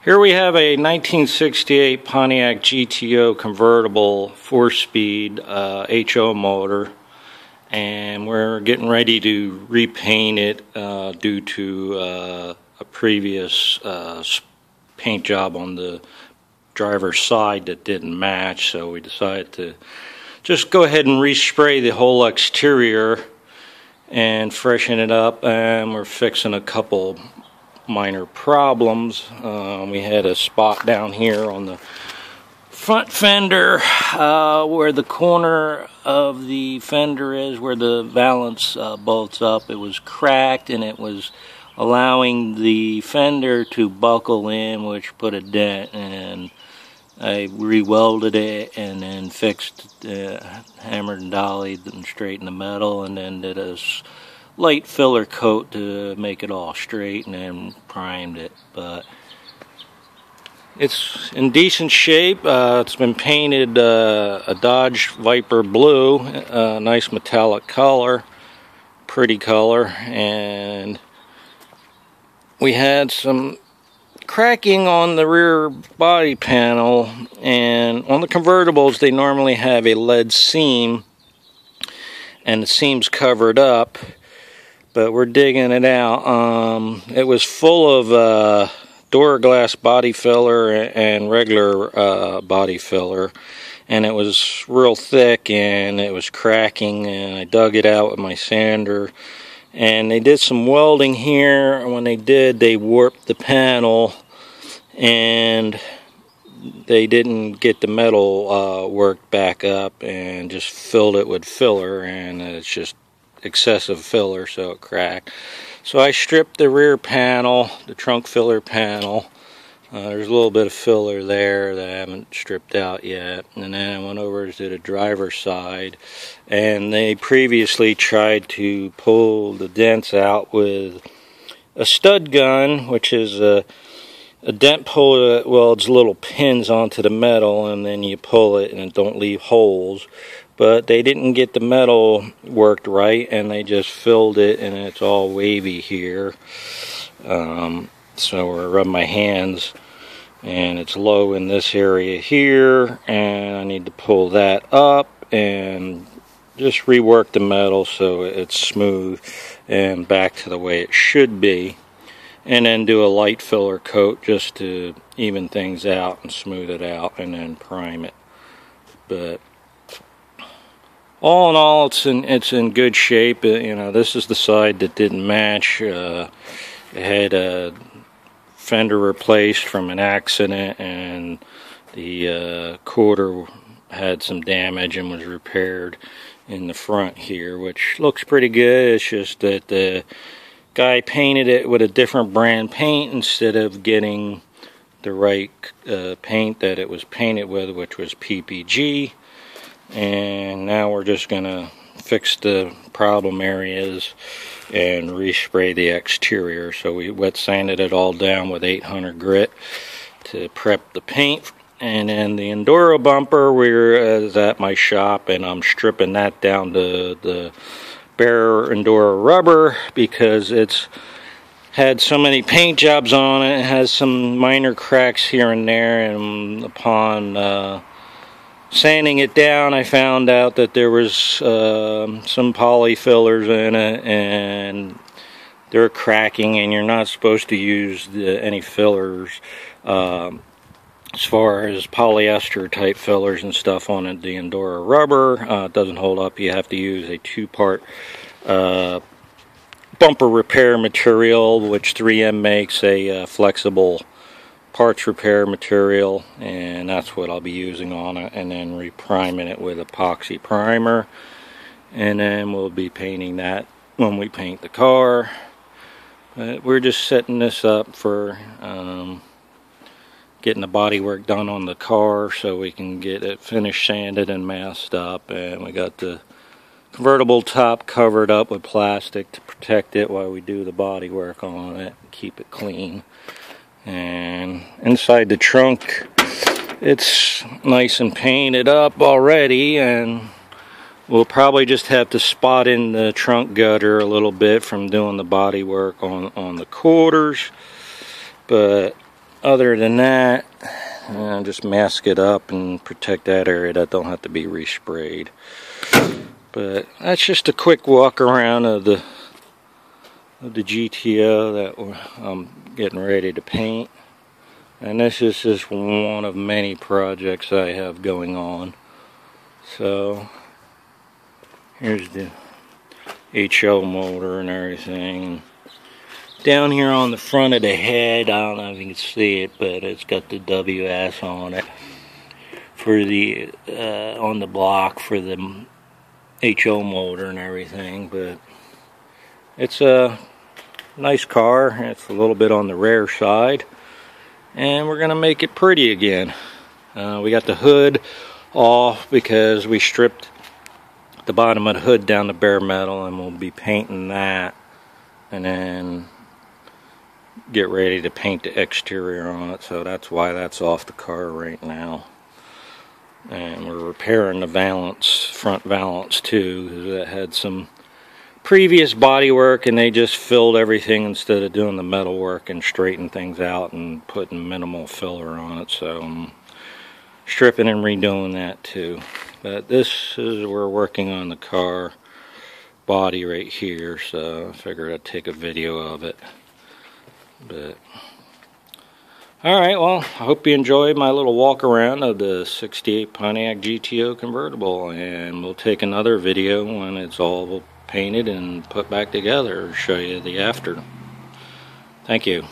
Here we have a 1968 Pontiac GTO convertible 4-speed HO motor, and we're getting ready to repaint it due to a previous paint job on the driver's side that didn't match, so we decided to just go ahead and respray the whole exterior and freshen it up, and we're fixing a couple minor problems. We had a spot down here on the front fender where the corner of the fender is, where the valance bolts up. It was cracked and it was allowing the fender to buckle in, which put a dent, and I re-welded it and then fixed, hammered and dollied and straightened the metal, and then did a light filler coat to make it all straight, and then primed it. But it's in decent shape. It's been painted a Dodge Viper blue, nice metallic color, pretty color, and we had some cracking on the rear body panel, and on the convertibles they normally have a lead seam and the seam's covered up, but we're digging it out. It was full of Duraglass body filler and regular body filler, and it was real thick and it was cracking, and I dug it out with my sander, and they did some welding here, and when they did, they warped the panel and they didn't get the metal worked back up, and just filled it with filler, and it's just excessive filler, so it cracked. So I stripped the rear panel, the trunk filler panel. There's a little bit of filler there that I haven't stripped out yet, and then I went over to the driver's side, and they previously tried to pull the dents out with a stud gun, which is a dent puller that welds little pins onto the metal, and then you pull it and it don't leave holes. But they didn't get the metal worked right, and they just filled it, and it's all wavy here. So I rub my hands, and it's low in this area here, and I need to pull that up and just rework the metal so it's smooth and back to the way it should be, and then do a light filler coat just to even things out and smooth it out, and then prime it. But all in all, it's in good shape. You know, this is the side that didn't match. It had a fender replaced from an accident, and the quarter had some damage and was repaired in the front here, which looks pretty good. It's just that the guy painted it with a different brand paint instead of getting the right paint that it was painted with, which was PPG. And now we're just gonna fix the problem areas and respray the exterior. So we wet sanded it all down with 800 grit to prep the paint. And then the Enduro bumper, we're at my shop, and I'm stripping that down to the bare Enduro rubber because it's had so many paint jobs on it. It has some minor cracks here and there, and upon sanding it down, I found out that there was some poly fillers in it, and they're cracking, and you're not supposed to use any fillers as far as polyester type fillers and stuff on it. The Enduro rubber doesn't hold up. You have to use a 2-part bumper repair material, which 3M makes a flexible parts repair material, and that's what I'll be using on it, and then repriming it with epoxy primer, and then we'll be painting that when we paint the car. But we're just setting this up for getting the body work done on the car so we can get it finished sanded and masked up, and we got the convertible top covered up with plastic to protect it while we do the body work on it and keep it clean. And inside the trunk, it's nice and painted up already, and we'll probably just have to spot in the trunk gutter a little bit from doing the body work on the quarters. But other than that, just mask it up and protect that area. That don't have to be resprayed. But that's just a quick walk around of the GTO that I'm getting ready to paint. And this is just one of many projects I have going on. So here's the HO motor and everything. Down here on the front of the head, I don't know if you can see it, but it's got the WS on it for the on the block for the HO motor and everything. But it's a nice car. It's a little bit on the rare side, and we're gonna make it pretty again. We got the hood off because we stripped the bottom of the hood down to bare metal, and we'll be painting that and then get ready to paint the exterior on it. So that's why that's off the car right now. And we're repairing the valance, front valance too, because it had some previous body work and they just filled everything instead of doing the metal work and straighten things out and putting minimal filler on it. So I'm stripping and redoing that too. But this is, we're working on the car body right here, so I figured I'd take a video of it. But alright, well, I hope you enjoyed my little walk around of the 68 Pontiac GTO convertible, and we'll take another video when it's all painted and put back together, show you the after. Thank you.